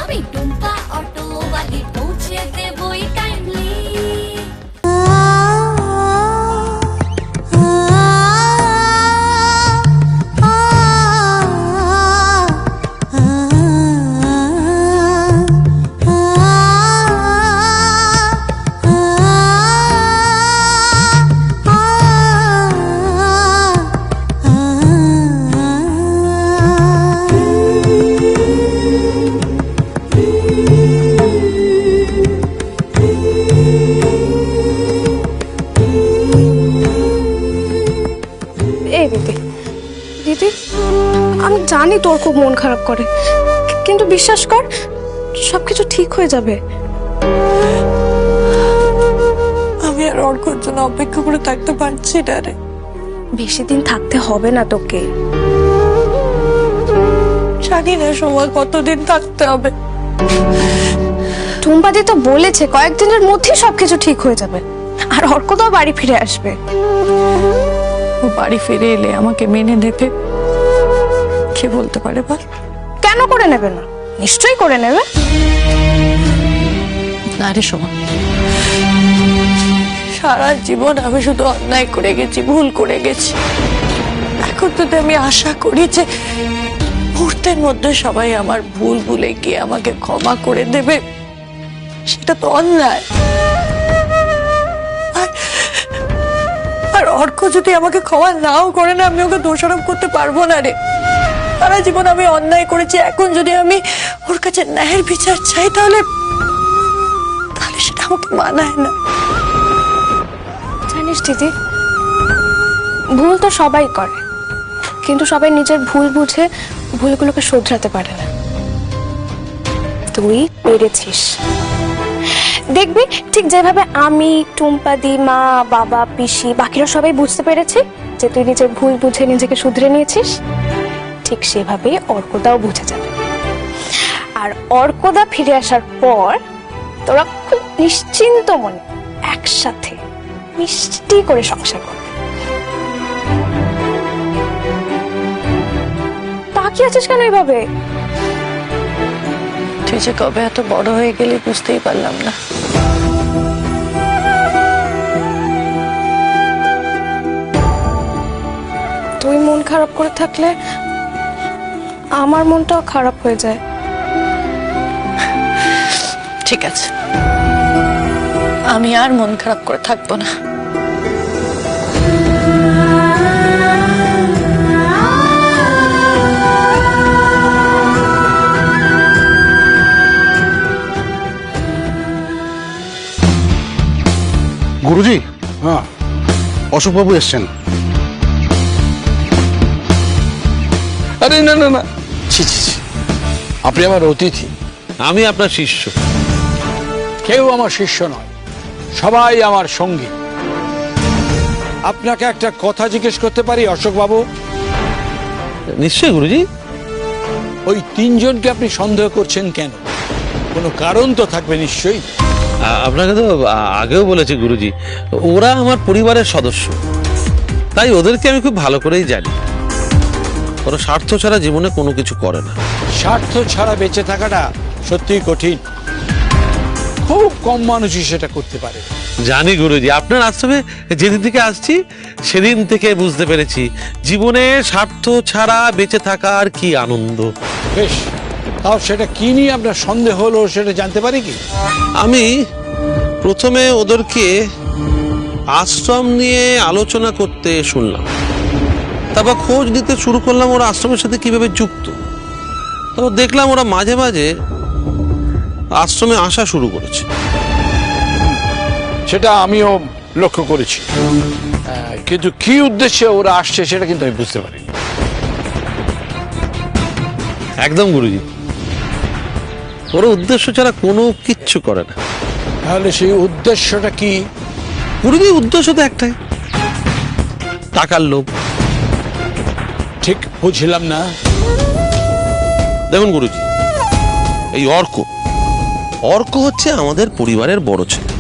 আমি টুম্পা অটোওয়ালি পৌঁছে দেবই টাইমলি। দিদি, আমি জানি তোর খুব মন খারাপ করে, কিন্তু বিশ্বাস কর সবকিছু ঠিক হয়ে যাবে। আমি আর অর্কর জন্য অপেক্ষা করে থাকতে পারছি না রে। বেশি দিন থাকতে হবে না তোকে। জানি না সময় কতদিন থাকতে হবে। টুম্পাদি তো বলেছে কয়েকদিনের মধ্যেই সবকিছু ঠিক হয়ে যাবে, আর অর্ক তো বাড়ি ফিরে আসবে। ও বাড়ি ফিরে এলে আমাকে মেনে নেবে কে বলতে পারে বল? কেন করে নেবে না? নিশ্চয়ই করে নেবে। না রে সোমা, সারা জীবন আমি শুধু অন্যায় করে গেছি, ভুল করে গেছি। এখন তো আমি আশা করি যে মুহূর্তের মধ্যে সবাই আমার ভুল ভুলে গিয়ে আমাকে ক্ষমা করে দেবে। সেটা তো অন্যায়। আর অর্ক যদি আমাকে ক্ষমা নাও করে না, আমি ওকে দোষারোপ করতে পারবো না রে। সারা জীবন আমি অন্যায় করেছি, এখন যদি আমি ওর কাছে ন্যায়ের বিচার চাই তাহলে সেটা আমাকে মানায় না। জানিস দিদি, ভুল তো সবাই করে, কিন্তু সবাই নিজের ভুল বুঝে ভুলগুলোকে শোধরাতে পারে না। তুই পেরেছিস। দেখবি ঠিক যেভাবে আমি, টুম্পাদি, মা, বাবা, পিসি, বাকিরা সবাই বুঝতে পেরেছি যে তুই নিজের ভুল বুঝে নিজেকে শুধরে নিয়েছিস, ঠিক সেভাবেই অর্কদাও বুঝে যাবে। আর অর্কদা ফিরে আসার পর তোরা খুব নিশ্চিন্ত মনে একসাথে মিষ্টি করে সংসার করবে। তাকিয়ে আছিস কেন এইভাবে? তুই যে কবে এত বড় হয়ে গেলি বুঝতেই পারলাম না। তুই মন খারাপ করে থাকলে আমার মনটাও খারাপ হয়ে যায়। ঠিক আছে, আমি আর মন খারাপ করে থাকবো না। গুরুজি, হ্যাঁ, অশোকবাবু এসছেন। আরে না না না, ছি ছি ছি, আপনি আমার অতিথি, আমি আপনার শিষ্য। কেউ আমার শিষ্য নয়, সবাই আমার সঙ্গী। আপনাকে একটা কথা জিজ্ঞেস করতে পারি অশোক বাবু? নিশ্চয়ই গুরুজি। ওই তিনজনকে আপনি সন্দেহ করছেন কেন? কোনো কারণ তো থাকবে নিশ্চয়ই। আপনাকে তো আগেও বলেছি গুরুজি, ওরা আমার পরিবারের সদস্য, তাই ওদেরকে আমি খুব ভালো করেই জানি। ওরা স্বার্থ ছাড়া জীবনে কোনো কিছু করে না। স্বার্থ ছাড়া বেঁচে থাকাটা সত্যিই কঠিন, খুব কম মানুষই সেটা করতে পারে। জানি গুরুজি, আপনার আশ্রমে যেদিন থেকে আসছি সেদিন থেকে বুঝতে পেরেছি জীবনে স্বার্থ ছাড়া বেঁচে থাকার কি আনন্দ। বেশ, তাও সেটা কি নিয়ে আপনার সন্দেহ হলো সেটা জানতে পারি কি? আমি প্রথমে ওদেরকে আশ্রম নিয়ে আলোচনা করতে শুনলাম, তারপর খোঁজ নিতে শুরু করলাম ওরা আশ্রমের সাথে কিভাবে যুক্ত। তারপর দেখলাম ওরা মাঝে মাঝে আশ্রমে আসা শুরু করেছে। সেটা আমিও লক্ষ্য করেছি, কিন্তু কি উদ্দেশ্যে ওরা আসছে সেটা কিন্তু আমি বুঝতে পারিনি। একদম গুরুজি, ওরা উদ্দেশ্য ছাড়া কোনো কিচ্ছু করে না। তাহলে সেই উদ্দেশ্যটা কি? গুরুজি, উদ্দেশ্য তো একটাই, টাকার লোভ। ঠিক বুঝলাম না। দেখুন গুরুজি, এই অর্ক হচ্ছে আমাদের পরিবারের বড় ছেলে।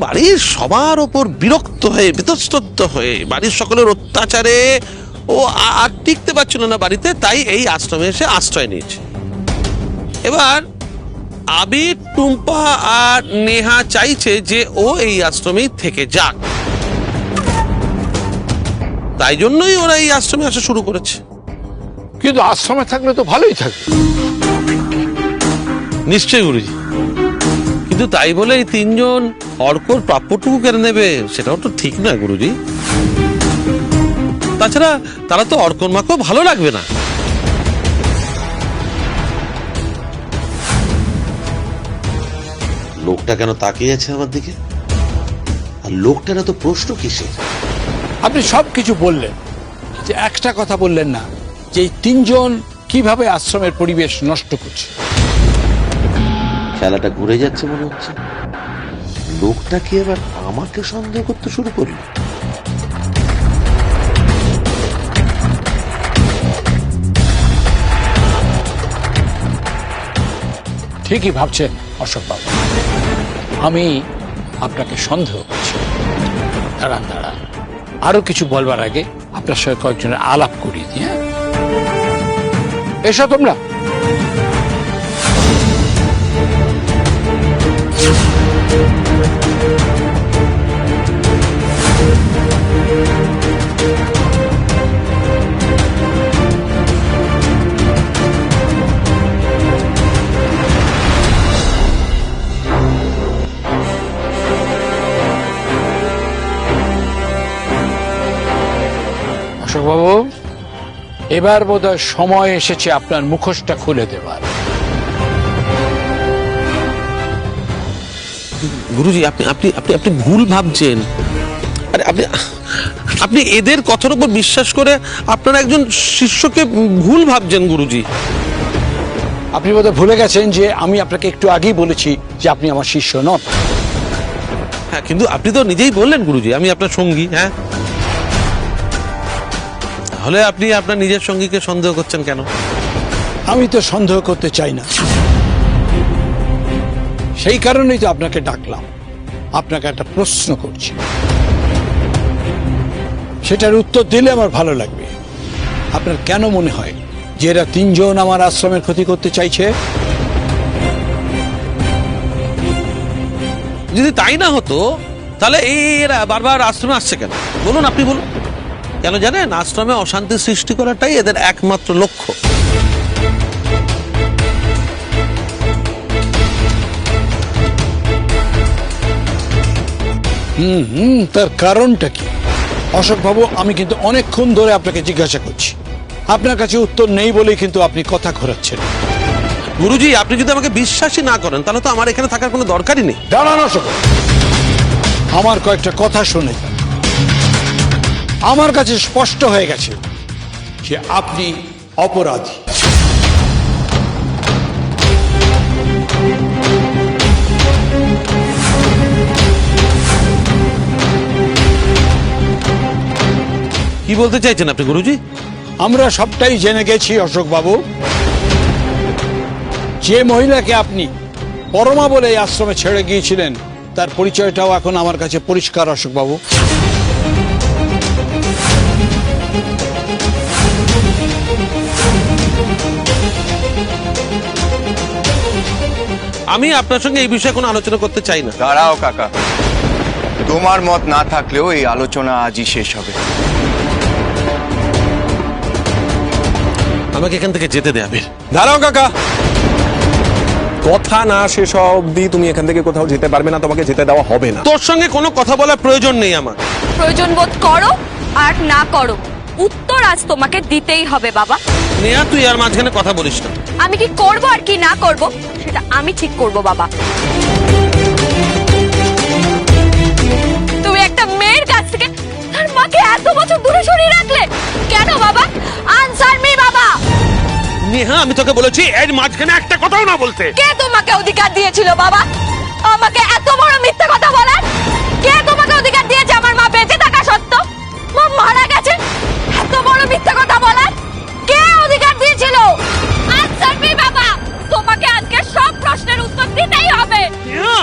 বাড়ির সবার ওপর বিরক্ত হয়ে, বিতস্তত হয়ে, বাড়ির সকলের অত্যাচারে ও আর টিকতে পারছিল না বাড়িতে, তাই এই আশ্রমে এসে আশ্রয় নিয়েছে। এবার আবির, টুম্পা আর নেহা চাইছে যে ও এই আশ্রমেই থেকে যাক, তাই জন্যই ওরা এই আশ্রমে আসা শুরু করেছে। কিন্তু আশ্রমে থাকলে তো ভালোই থাকবে। নিশ্চয়ই গুরুজি, কিন্তু তাই বলে এই তিনজন অর্কর প্রাপ্যটুকু কেড়ে নেবে সেটাও তো ঠিক না গুরুজি। তাছাড়া তারা তো অর্কর মাকেও ভালো লাগবে না। লোকটা কেন তাকিয়ে আছে আমার দিকে, আর লোকটার এত প্রশ্ন কিসের? আপনি সবকিছু বললেন, যে একটা কথা বললেন না যে এই তিনজন কিভাবে আশ্রমের পরিবেশ নষ্ট করছে। খেলাটা ঘুরে যাচ্ছে মনে হচ্ছে। লোকটা কি এবার আমাকে সন্দেহ করতে শুরু করলো? ঠিকই ভাবছেন অশোক বাবু, আমি আপনাকে সন্দেহ করছি। দাঁড়ান দাঁড়ান, আরো কিছু বলবার আগে আপনার সঙ্গে কয়েকজনের আলাপ করিয়ে দিই। হ্যাঁ, এসো তোমরা। অশোকবাবু, এবার বোধহয় সময় এসেছে আপনার মুখোশটা খুলে দেবার। গুরুজি, আপনি আপনি আপনি আপনি ভুল ভাবছেন। আরে আপনি আপনি এদের কথার উপর বিশ্বাস করে আপনার একজন শিষ্যকে ভুল ভাবছেন গুরুজি। আপনি বোধহয় ভুলে গেছেন যে আমি আপনাকে একটু আগেই বলেছি যে আপনি আমার শিষ্য নন। হ্যাঁ, কিন্তু আপনি তো নিজেই বললেন গুরুজি আমি আপনার সঙ্গী। হ্যাঁ, তাহলে আপনি আপনার নিজের সঙ্গীকে সন্দেহ করছেন কেন? আমি তো সন্দেহ করতে চাই না, সেই কারণেই তো আপনাকে ডাকলাম। আপনাকে একটা প্রশ্ন করছি, সেটার উত্তর দিলে আমার ভালো লাগবে। আপনার কেন মনে হয় যে এরা তিনজন আমার আশ্রমের ক্ষতি করতে চাইছে? যদি তাই না হতো তাহলে এরা বারবার আশ্রমে আসছে কেন? বলুন, আপনি বলুন। কেন জানেন? আশ্রমে অশান্তি সৃষ্টি করাটাই এদের একমাত্র লক্ষ্য। তার কারণটা কি? অশোক বাবু, আমি কিন্তু অনেকক্ষণ ধরে আপনাকে জিজ্ঞাসা করছি, আপনার কাছে উত্তর নেই বলেই কিন্তু আপনি কথা ঘোরাচ্ছেন। গুরুজি, আপনি যদি আমাকে বিশ্বাসই না করেন তাহলে তো আমার এখানে থাকার কোনো দরকারই নেই। দাঁড়ান অশোক, আমার কয়েকটা কথা শুনে যান। আমার কাছে স্পষ্ট হয়ে গেছে যে আপনি অপরাধী। কি বলতে চাইছেন আপনি গুরুজি? আমরা সবটাই জেনে গেছি অশোক বাবু। যে মহিলাকে আপনি পরমা বলে এই আশ্রমে ছেড়ে গিয়েছিলেন তার পরিচয়টাও এখন আমার কাছে পরিষ্কার অশোক বাবু। আমি আপনার সঙ্গে এই বিষয়ে কোনো আলোচনা করতে চাই না। দাঁড়াও কাকা, তোমার মত না থাকলেও এই আলোচনা আজই শেষ হবে। আমাকে এখান থেকে যেতে দেবে। দাঁড়াও কাকা, কথা না শেষ হওয়া অব্দি তুমি এখান থেকে কোথাও যেতে পারবে না, তোমাকে যেতে দেওয়া হবে না। তোর সঙ্গে কোনো কথা বলার প্রয়োজন নেই আমার। প্রয়োজন বোধ করো আর না করো, উত্তর আজ তোমাকে দিতেই হবে বাবা। নেহা, তুই আর মাঝখানে কথা বলিস না। আমি কি করব আর কি না করব সেটা আমি ঠিক করব বাবা। তুমি একটা মেয়ের কাছ থেকে তার মাকে এত বছর দূরে সরিয়ে রাখলে কেন বাবা? আনসার মি বাবা। নেহা, আমি তোকে বলেছি এর মাঝখানে একটা কথাও না বলতে। কে তোমাকে অধিকার দিয়েছিল বাবা আমাকে এত বড় মিথ্যা কথা বলার? কে তোমাকে অধিকার দিয়েছে আমার মা বেঁচে থাকা সত্ত্বেও মা মারা গেছে এত বড় মিথ্যা কথা বলার? কে অধিকার দিয়েছিল? আনসার মি বাবা, তোমাকে আজকে সব প্রশ্নের উত্তর দিতেই হবে। নেহা,